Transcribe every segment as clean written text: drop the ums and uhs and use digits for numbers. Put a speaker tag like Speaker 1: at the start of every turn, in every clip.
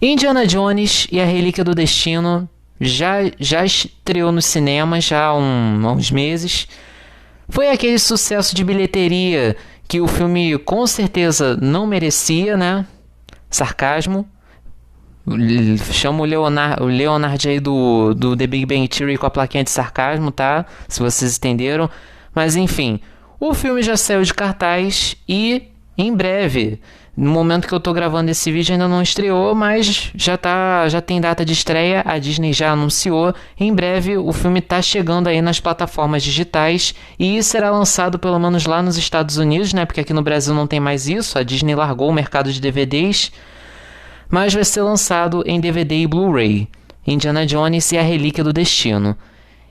Speaker 1: Indiana Jones e a Relíquia do Destino já estreou nos cinemas já há uns meses. Foi aquele sucesso de bilheteria que o filme com certeza não merecia, né? Sarcasmo. Chamo o Leonard aí do The Big Bang Theory com a plaquinha de sarcasmo, tá? Se vocês entenderam. Mas enfim, o filme já saiu de cartaz e em breve, no momento que eu tô gravando esse vídeo ainda não estreou, mas já tem data de estreia, a Disney já anunciou. Em breve o filme tá chegando aí nas plataformas digitais e será lançado pelo menos lá nos Estados Unidos, né? Porque aqui no Brasil não tem mais isso, a Disney largou o mercado de DVDs. Mas vai ser lançado em DVD e Blu-ray, Indiana Jones e a Relíquia do Destino.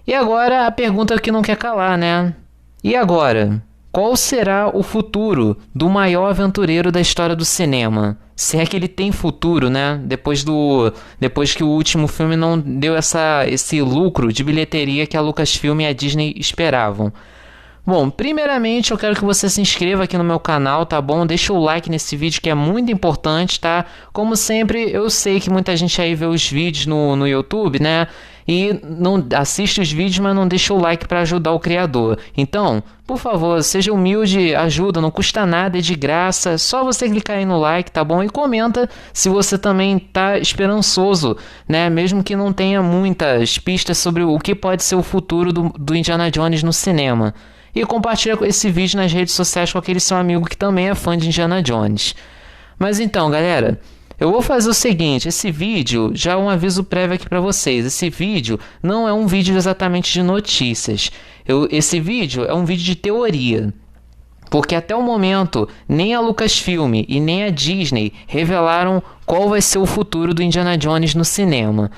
Speaker 1: E agora a pergunta que não quer calar, né? E agora? Qual será o futuro do maior aventureiro da história do cinema? Se é que ele tem futuro, né? Depois que o último filme não deu esse lucro de bilheteria que a Lucasfilm e a Disney esperavam. Bom, primeiramente eu quero que você se inscreva aqui no meu canal, tá bom? Deixa o like nesse vídeo que é muito importante, tá? Como sempre, eu sei que muita gente aí vê os vídeos no YouTube, né? E não assiste os vídeos, mas não deixa o like para ajudar o criador. Então, por favor, seja humilde, ajuda, não custa nada, é de graça. Só você clicar aí no like, tá bom? E comenta se você também tá esperançoso, né? Mesmo que não tenha muitas pistas sobre o que pode ser o futuro do Indiana Jones no cinema. E compartilha esse vídeo nas redes sociais com aquele seu amigo que também é fã de Indiana Jones. Mas então, galera, eu vou fazer o seguinte, esse vídeo, já um aviso prévio aqui para vocês, esse vídeo não é um vídeo exatamente de notícias, esse vídeo é um vídeo de teoria, porque até o momento nem a Lucasfilm e nem a Disney revelaram qual vai ser o futuro do Indiana Jones no cinema.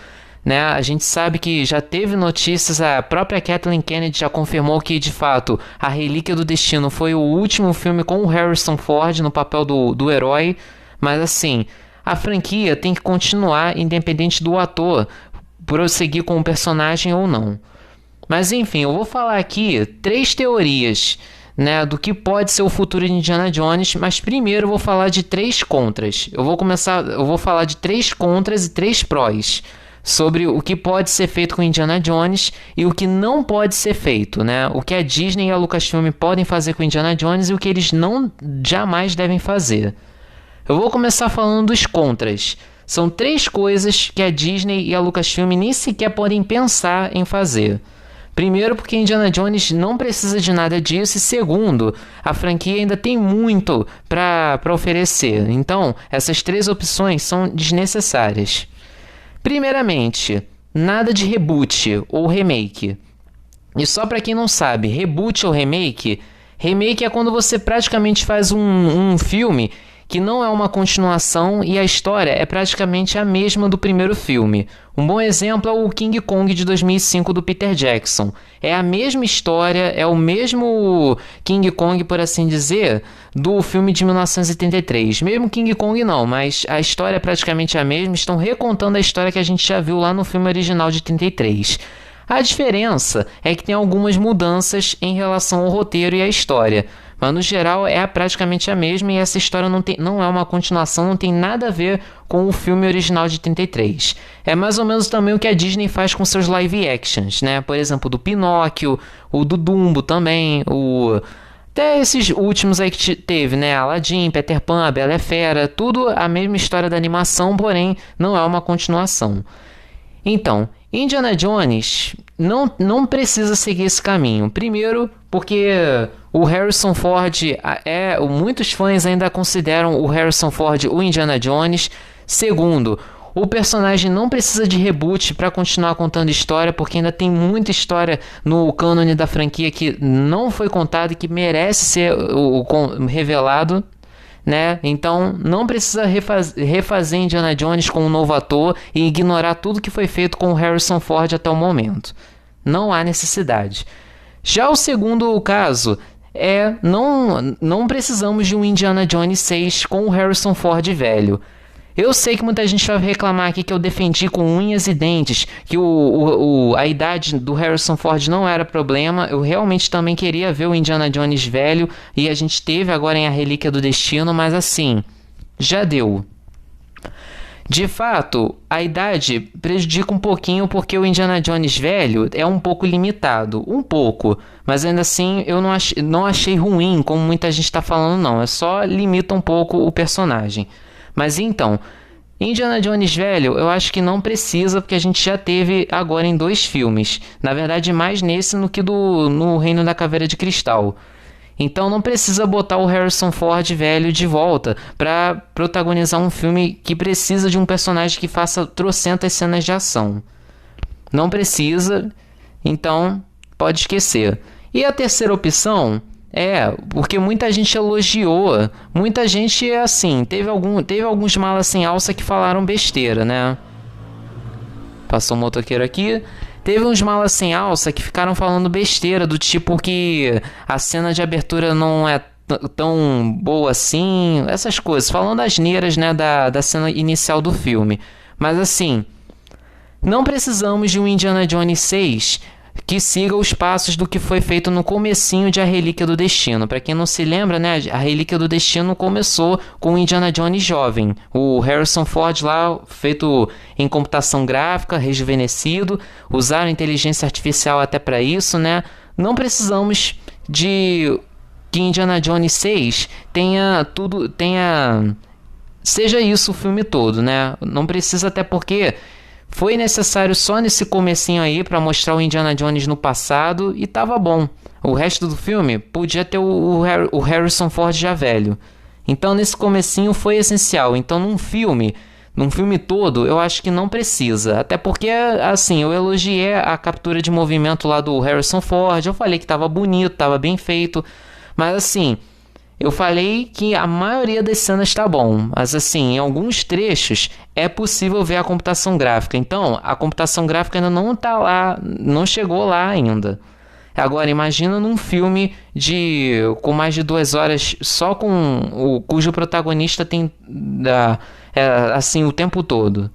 Speaker 1: Né? A gente sabe que já teve notícias, a própria Kathleen Kennedy já confirmou que, de fato, A Relíquia do Destino foi o último filme com o Harrison Ford no papel do herói, mas assim, a franquia tem que continuar independente do ator prosseguir com o personagem ou não. Mas enfim, eu vou falar aqui 3 teorias, né, do que pode ser o futuro de Indiana Jones, mas primeiro eu vou falar de 3 contras. Eu vou falar de 3 contras e 3 prós sobre o que pode ser feito com Indiana Jones e o que não pode ser feito, né? O que a Disney e a Lucasfilm podem fazer com Indiana Jones e o que eles jamais devem fazer. Eu vou começar falando dos contras. São 3 coisas que a Disney e a Lucasfilm nem sequer podem pensar em fazer. Primeiro, porque Indiana Jones não precisa de nada disso. E segundo, a franquia ainda tem muito para oferecer. Então, essas 3 opções são desnecessárias. Primeiramente, nada de reboot ou remake. E só para quem não sabe, reboot ou remake é quando você praticamente faz um filme que não é uma continuação e a história é praticamente a mesma do primeiro filme. Um bom exemplo é o King Kong de 2005 do Peter Jackson. É a mesma história, é o mesmo King Kong, por assim dizer, do filme de 1983. Mesmo King Kong não, mas a história é praticamente a mesma, estão recontando a história que a gente já viu lá no filme original de 83. A diferença é que tem algumas mudanças em relação ao roteiro e à história, mas no geral é praticamente a mesma e essa história não é uma continuação, não tem nada a ver com o filme original de 33. É mais ou menos também o que a Disney faz com seus live actions, né? Por exemplo, do Pinóquio, o do Dumbo também, até esses últimos aí que teve, né? Aladdin, Peter Pan, A Bela e a Fera, tudo a mesma história da animação, porém não é uma continuação. Então, Indiana Jones não precisa seguir esse caminho. Primeiro, porque o Harrison Ford, muitos fãs ainda consideram o Harrison Ford o Indiana Jones. Segundo, o personagem não precisa de reboot para continuar contando história, porque ainda tem muita história no cânone da franquia que não foi contada e que merece ser revelado. Né? Então não precisa refazer Indiana Jones com um novo ator e ignorar tudo que foi feito com o Harrison Ford até o momento. Não há necessidade. Já o segundo caso não precisamos de um Indiana Jones 6 com o Harrison Ford velho. Eu sei que muita gente vai reclamar aqui que eu defendi com unhas e dentes que a idade do Harrison Ford não era problema. Eu realmente também queria ver o Indiana Jones velho e a gente teve agora em A Relíquia do Destino, mas assim, já deu. De fato, a idade prejudica um pouquinho porque o Indiana Jones velho é um pouco limitado. Um pouco. Mas ainda assim eu não achei ruim, como muita gente está falando, não. É só limita um pouco o personagem. Mas então, Indiana Jones velho, eu acho que não precisa, porque a gente já teve agora em 2 filmes. Na verdade, mais nesse no que no Reino da Caveira de Cristal. Então não precisa botar o Harrison Ford velho de volta para protagonizar um filme que precisa de um personagem que faça trocentas cenas de ação. Não precisa, então pode esquecer. E a terceira opção porque muita gente elogiou, muita gente assim, teve alguns malas sem alça que falaram besteira, né? Passou um motoqueiro aqui. Teve uns malas sem alça que ficaram falando besteira, do tipo que a cena de abertura não é tão boa assim, essas coisas, falando asneiras, né, da cena inicial do filme. Mas assim, não precisamos de um Indiana Jones 6 que siga os passos do que foi feito no comecinho de A Relíquia do Destino. Para quem não se lembra, né, A Relíquia do Destino começou com o Indiana Jones jovem. O Harrison Ford lá, feito em computação gráfica, rejuvenescido. Usaram inteligência artificial até para isso, né? Não precisamos de que Indiana Jones 6 seja isso o filme todo, né? Não precisa, até porque foi necessário só nesse comecinho aí para mostrar o Indiana Jones no passado e tava bom. O resto do filme podia ter o Harrison Ford já velho. Então nesse comecinho foi essencial. Então num filme todo, eu acho que não precisa. Até porque, assim, eu elogiei a captura de movimento lá do Harrison Ford. Eu falei que tava bonito, tava bem feito. Mas assim, eu falei que a maioria das cenas está bom, mas assim, em alguns trechos é possível ver a computação gráfica. Então, a computação gráfica ainda não está lá, não chegou lá ainda. Agora, imagina num filme com mais de 2 horas, só cujo protagonista tem assim o tempo todo.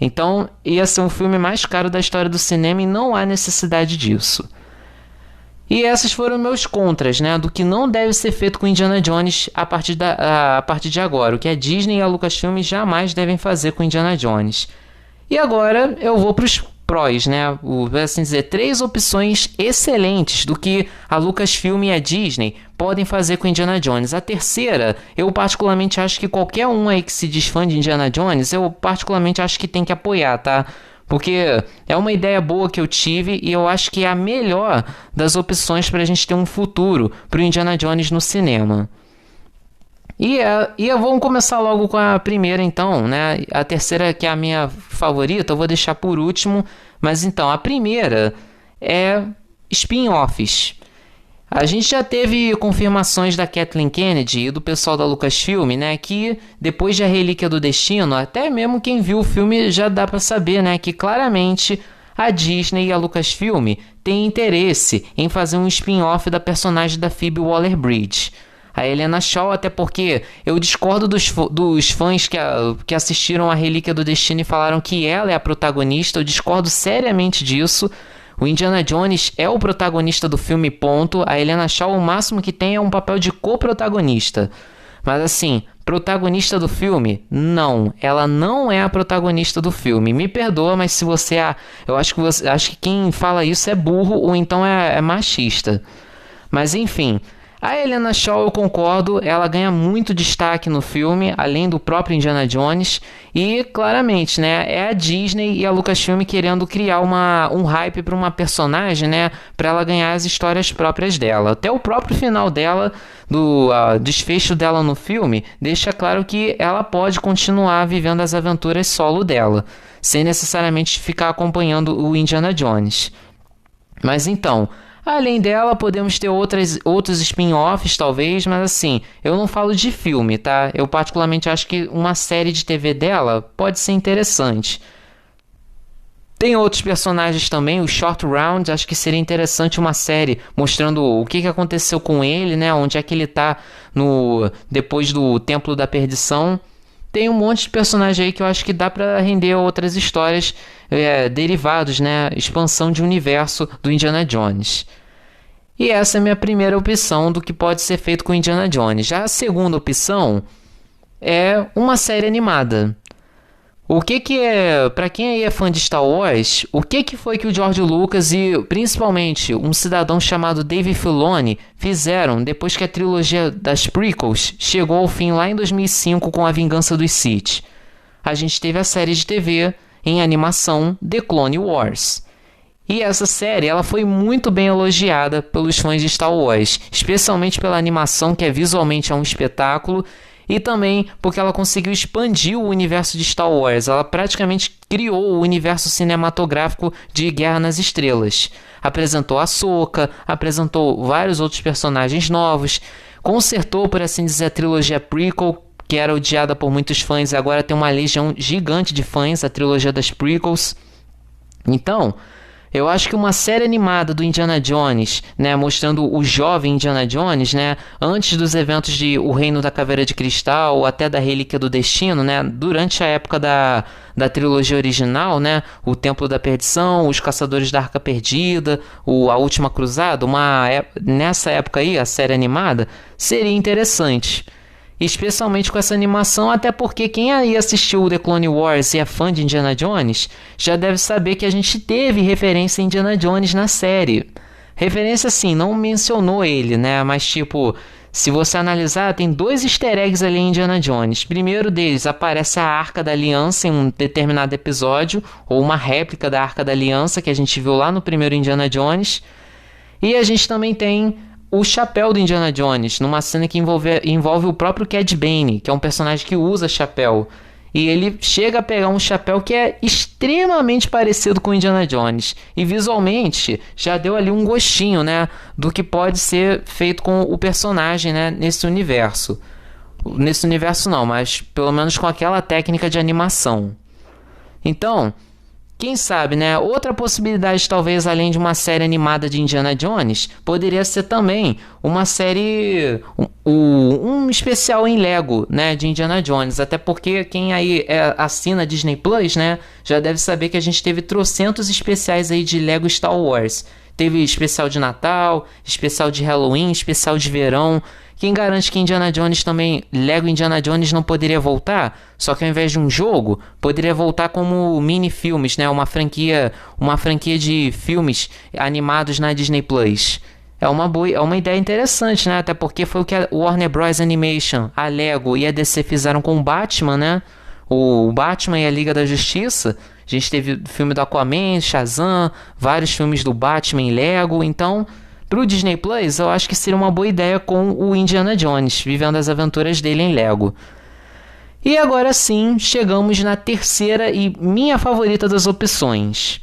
Speaker 1: Então, ia ser um filme mais caro da história do cinema e não há necessidade disso. E essas foram meus contras, né, do que não deve ser feito com Indiana Jones a partir de agora. O que a Disney e a Lucasfilm jamais devem fazer com Indiana Jones. E agora eu vou para os prós, né? Assim dizer, 3 opções excelentes do que a Lucasfilm e a Disney podem fazer com Indiana Jones. A terceira, eu particularmente acho que qualquer um aí que se diz fã de Indiana Jones, eu particularmente acho que tem que apoiar, tá? Porque é uma ideia boa que eu tive e eu acho que é a melhor das opções para a gente ter um futuro para o Indiana Jones no cinema. Vamos começar logo com a primeira então, né? A terceira, que é a minha favorita, eu vou deixar por último. Mas então, a primeira é spin-offs. A gente já teve confirmações da Kathleen Kennedy e do pessoal da Lucasfilm, né, que depois de A Relíquia do Destino, até mesmo quem viu o filme já dá para saber, né, que claramente a Disney e a Lucasfilm têm interesse em fazer um spin-off da personagem da Phoebe Waller-Bridge, a Helena Shaw, até porque eu discordo dos fãs que assistiram A Relíquia do Destino e falaram que ela é a protagonista. Eu discordo seriamente disso. O Indiana Jones é o protagonista do filme, ponto. A Helena Shaw, o máximo que tem é um papel de co-protagonista. Mas assim, protagonista do filme? Não, ela não é a protagonista do filme. Me perdoa, mas se você eu acho que quem fala isso é burro ou então é machista. Mas enfim, a Helena Shaw, eu concordo, ela ganha muito destaque no filme, além do próprio Indiana Jones, e claramente, né, é a Disney e a Lucasfilm querendo criar um hype para uma personagem, né, para ela ganhar as histórias próprias dela. Até o próprio final dela, do desfecho dela no filme, deixa claro que ela pode continuar vivendo as aventuras solo dela, sem necessariamente ficar acompanhando o Indiana Jones. Mas então, além dela, podemos ter outros spin-offs, talvez, mas assim, eu não falo de filme, tá? Eu particularmente acho que uma série de TV dela pode ser interessante. Tem outros personagens também, o Short Round, acho que seria interessante uma série mostrando o que aconteceu com ele, né? Onde é que ele tá depois do Templo da Perdição. Tem um monte de personagem aí que eu acho que dá pra render outras histórias derivados, né? Expansão de universo do Indiana Jones. E essa é a minha primeira opção do que pode ser feito com Indiana Jones. Já a segunda opção é uma série animada. Para quem aí é fã de Star Wars, o que foi que o George Lucas e principalmente um cidadão chamado Dave Filoni fizeram depois que a trilogia das prequels chegou ao fim lá em 2005 com A Vingança dos Sith? A gente teve a série de TV em animação The Clone Wars. E essa série ela foi muito bem elogiada pelos fãs de Star Wars, especialmente pela animação, que visualmente é um espetáculo, e também porque ela conseguiu expandir o universo de Star Wars. Ela praticamente criou o universo cinematográfico de Guerra nas Estrelas. Apresentou a Ahsoka, apresentou vários outros personagens novos, consertou, por assim dizer, a trilogia prequel, que era odiada por muitos fãs, e agora tem uma legião gigante de fãs, a trilogia das prequels. Então, eu acho que uma série animada do Indiana Jones, né, mostrando o jovem Indiana Jones, né, antes dos eventos de O Reino da Caveira de Cristal, ou até da Relíquia do Destino, né, durante a época da trilogia original, né, O Templo da Perdição, Os Caçadores da Arca Perdida, A Última Cruzada, nessa época aí, a série animada, seria interessante. Especialmente com essa animação, até porque quem aí assistiu The Clone Wars e é fã de Indiana Jones, já deve saber que a gente teve referência a Indiana Jones na série. Referência assim, não mencionou ele, né? Mas tipo, se você analisar, tem 2 easter eggs ali em Indiana Jones. Primeiro deles, aparece a Arca da Aliança em um determinado episódio, ou uma réplica da Arca da Aliança que a gente viu lá no primeiro Indiana Jones. E a gente também tem o chapéu do Indiana Jones, numa cena que envolve o próprio Cad Bane, que é um personagem que usa chapéu. E ele chega a pegar um chapéu que é extremamente parecido com o Indiana Jones. E visualmente já deu ali um gostinho, né, do que pode ser feito com o personagem, né, nesse universo. Nesse universo não, mas pelo menos com aquela técnica de animação. Então, quem sabe, né? Outra possibilidade, talvez, além de uma série animada de Indiana Jones, poderia ser também uma série, um especial em Lego, né, de Indiana Jones. Até porque quem aí assina Disney Plus, né, já deve saber que a gente teve trocentos especiais aí de Lego Star Wars. Teve especial de Natal, especial de Halloween, especial de verão. Quem garante que Indiana Jones também, Lego Indiana Jones não poderia voltar? Só que ao invés de um jogo, poderia voltar como mini-filmes, né? Uma franquia de filmes animados na Disney Plus. É uma ideia interessante, né? Até porque foi o que a Warner Bros. Animation, a Lego e a DC fizeram com o Batman, né? O Batman e a Liga da Justiça. A gente teve o filme do Aquaman, Shazam, vários filmes do Batman em Lego. Então, pro Disney Plus, eu acho que seria uma boa ideia com o Indiana Jones, vivendo as aventuras dele em Lego. E agora sim, chegamos na terceira e minha favorita das opções.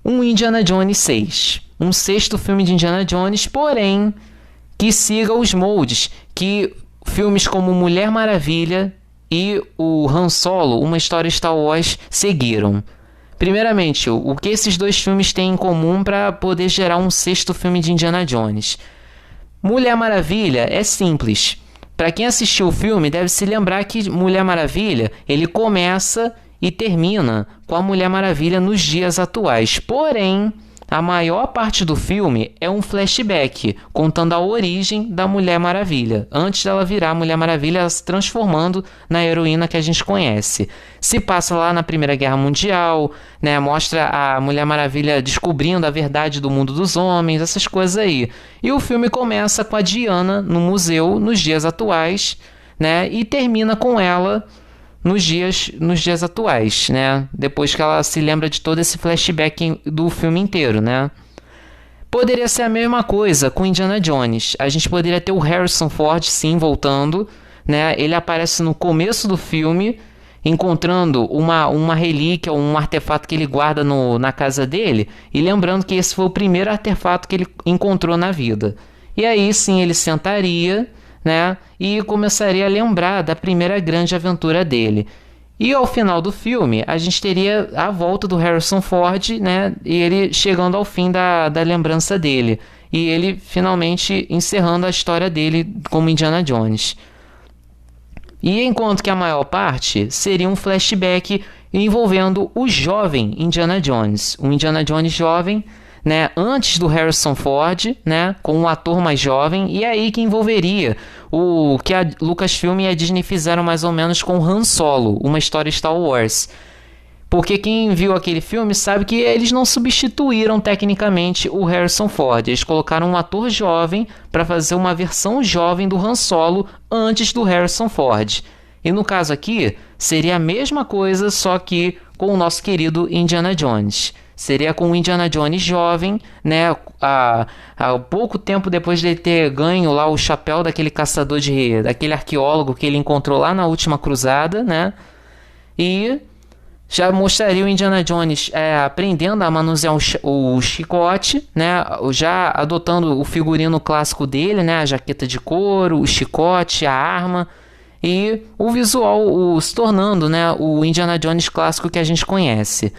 Speaker 1: Um Indiana Jones 6. Um sexto filme de Indiana Jones, porém, que siga os moldes que filmes como Mulher Maravilha e o Han Solo, Uma História Star Wars, seguiram. Primeiramente, o que esses 2 filmes têm em comum para poder gerar um sexto filme de Indiana Jones? Mulher Maravilha é simples. Para quem assistiu o filme, deve se lembrar que Mulher Maravilha, ele começa e termina com a Mulher Maravilha nos dias atuais. Porém, a maior parte do filme é um flashback, contando a origem da Mulher Maravilha, antes dela virar a Mulher Maravilha, ela se transformando na heroína que a gente conhece. Se passa lá na Primeira Guerra Mundial, né, mostra a Mulher Maravilha descobrindo a verdade do mundo dos homens, essas coisas aí. E o filme começa com a Diana no museu, nos dias atuais, né, e termina com ela nos dias atuais, né? Depois que ela se lembra de todo esse flashback do filme inteiro, né? Poderia ser a mesma coisa com Indiana Jones. A gente poderia ter o Harrison Ford, sim, voltando, né? Ele aparece no começo do filme, encontrando uma relíquia, um artefato que ele guarda na casa dele, e lembrando que esse foi o primeiro artefato que ele encontrou na vida. E aí, sim, ele sentaria, né, e começaria a lembrar da primeira grande aventura dele. E ao final do filme, a gente teria a volta do Harrison Ford, né, e ele chegando ao fim da lembrança dele. E ele finalmente encerrando a história dele como Indiana Jones. E enquanto que a maior parte seria um flashback envolvendo o jovem Indiana Jones. O Indiana Jones jovem, né, antes do Harrison Ford, né, com um ator mais jovem, e aí que envolveria o que a Lucasfilm e a Disney fizeram mais ou menos com Han Solo, uma história Star Wars. Porque quem viu aquele filme sabe que eles não substituíram tecnicamente o Harrison Ford. Eles colocaram um ator jovem para fazer uma versão jovem do Han Solo antes do Harrison Ford. E no caso aqui, seria a mesma coisa, só que com o nosso querido Indiana Jones. Seria com o Indiana Jones jovem, né? Há pouco tempo depois de ele ter ganho lá o chapéu daquele caçador daquele arqueólogo que ele encontrou lá na última cruzada, né? E já mostraria o Indiana Jones aprendendo a manusear o chicote, né? Já adotando o figurino clássico dele, né? A jaqueta de couro, o chicote, a arma e o visual se tornando, né? O Indiana Jones clássico que a gente conhece.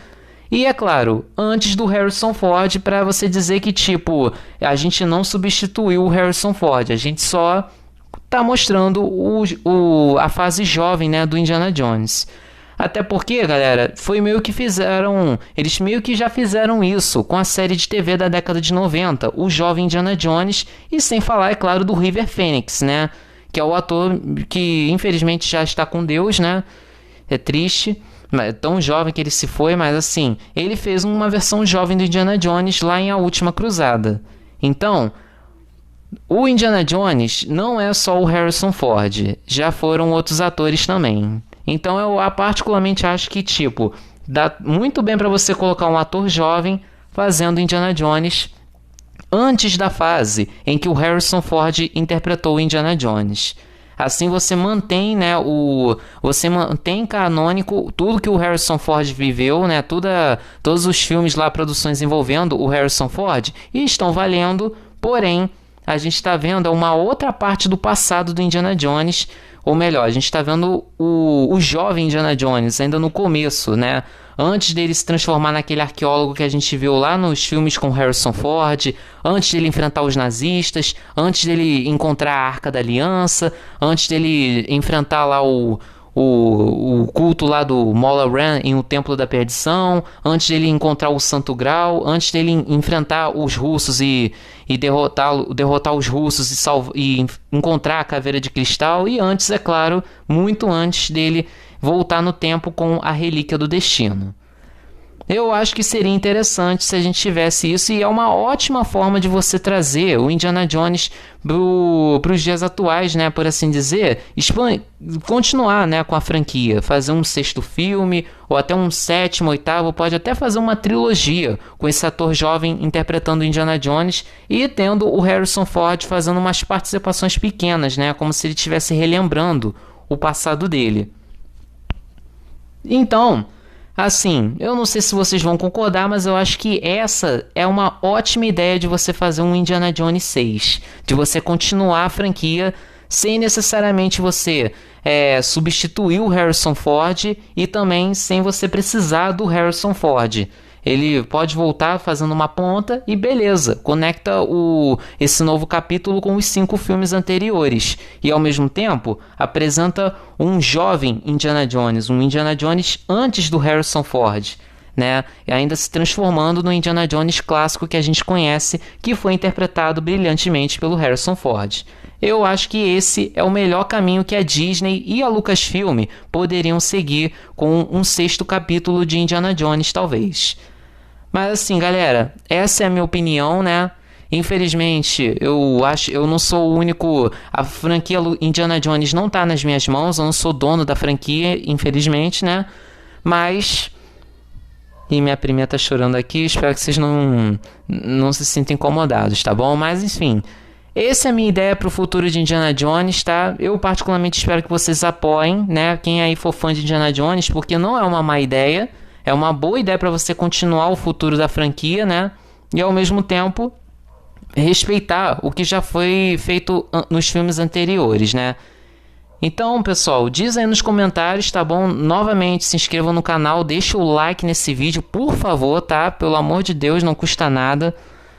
Speaker 1: E é claro, antes do Harrison Ford, para você dizer que tipo a gente não substituiu o Harrison Ford, a gente só tá mostrando a fase jovem, né? Do Indiana Jones. Até porque, galera, eles meio que já fizeram isso com a série de TV da década de 90, o jovem Indiana Jones, e sem falar, é claro, do River Phoenix, né? Que é o ator que infelizmente já está com Deus, né? É triste, é tão jovem que ele se foi, mas assim, ele fez uma versão jovem do Indiana Jones lá em A Última Cruzada. Então, o Indiana Jones não é só o Harrison Ford, já foram outros atores também. Então eu particularmente acho que tipo dá muito bem para você colocar um ator jovem fazendo Indiana Jones antes da fase em que o Harrison Ford interpretou o Indiana Jones. Assim você mantém, né, você mantém canônico tudo que o Harrison Ford viveu, né, todos os filmes lá, produções envolvendo o Harrison Ford e estão valendo, porém a gente está vendo uma outra parte do passado do Indiana Jones. Ou melhor, a gente está vendo o jovem Indiana Jones ainda no começo, né? Antes dele se transformar naquele arqueólogo que a gente viu lá nos filmes com Harrison Ford, antes dele enfrentar os nazistas, antes dele encontrar a Arca da Aliança, antes dele enfrentar lá o culto lá do Mola Ran em O Templo da Perdição, antes dele encontrar o Santo Graal, antes dele enfrentar os russos e derrotar os russos e encontrar a Caveira de Cristal, e antes, é claro, muito antes dele voltar no tempo com a Relíquia do Destino. Eu acho que seria interessante se a gente tivesse isso, e é uma ótima forma de você trazer o Indiana Jones para os dias atuais, né, por assim dizer, continuar, né, com a franquia, fazer um sexto filme, ou até um sétimo, oitavo, pode até fazer uma trilogia com esse ator jovem interpretando o Indiana Jones e tendo o Harrison Ford fazendo umas participações pequenas, né, como se ele estivesse relembrando o passado dele. Então, assim, eu não sei se vocês vão concordar, mas eu acho que essa é uma ótima ideia de você fazer um Indiana Jones 6. De você continuar a franquia sem necessariamente você substituir o Harrison Ford e também sem você precisar do Harrison Ford. Ele pode voltar fazendo uma ponta e beleza, conecta esse novo capítulo com os 5 filmes anteriores. E ao mesmo tempo apresenta um jovem Indiana Jones, um Indiana Jones antes do Harrison Ford, né? E ainda se transformando no Indiana Jones clássico que a gente conhece, que foi interpretado brilhantemente pelo Harrison Ford. Eu acho que esse é o melhor caminho que a Disney e a Lucasfilm poderiam seguir com um 6º capítulo de Indiana Jones, talvez. Mas assim, galera, essa é a minha opinião, né? Infelizmente, eu não sou o único. A franquia Indiana Jones não tá nas minhas mãos, eu não sou dono da franquia, infelizmente, né? Mas. E minha priminha tá chorando aqui, espero que vocês não se sintam incomodados, tá bom? Mas enfim, essa é a minha ideia pro futuro de Indiana Jones, tá? Eu particularmente espero que vocês apoiem, né? Quem aí for fã de Indiana Jones, porque não é uma má ideia. É uma boa ideia para você continuar o futuro da franquia, né? E ao mesmo tempo respeitar o que já foi feito nos filmes anteriores, né? Então, pessoal, diz aí nos comentários, tá bom? Novamente, se inscrevam no canal, deixa o like nesse vídeo, por favor, tá? Pelo amor de Deus, não custa nada,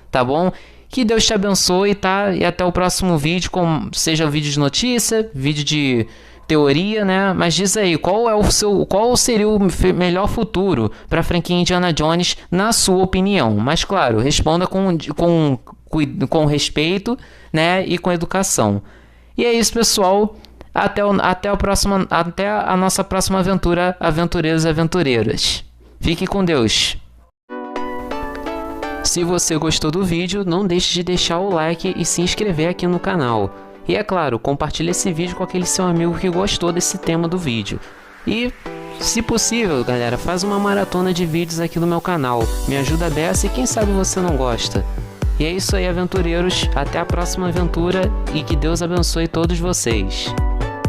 Speaker 1: tá bom? Que Deus te abençoe, tá? E até o próximo vídeo, seja vídeo de notícia, vídeo de teoria, né? Mas diz aí, qual seria o melhor futuro para a franquia Indiana Jones, na sua opinião? Mas claro, responda com respeito, né? E com educação. E é isso, pessoal. Até a nossa próxima aventura, aventureiros e aventureiras. Fique com Deus. Se você gostou do vídeo, não deixe de deixar o like e se inscrever aqui no canal. E é claro, compartilhe esse vídeo com aquele seu amigo que gostou desse tema do vídeo. E, se possível, galera, faz uma maratona de vídeos aqui no meu canal. Me ajuda a beça e quem sabe você não gosta. E é isso aí, aventureiros. Até a próxima aventura e que Deus abençoe todos vocês.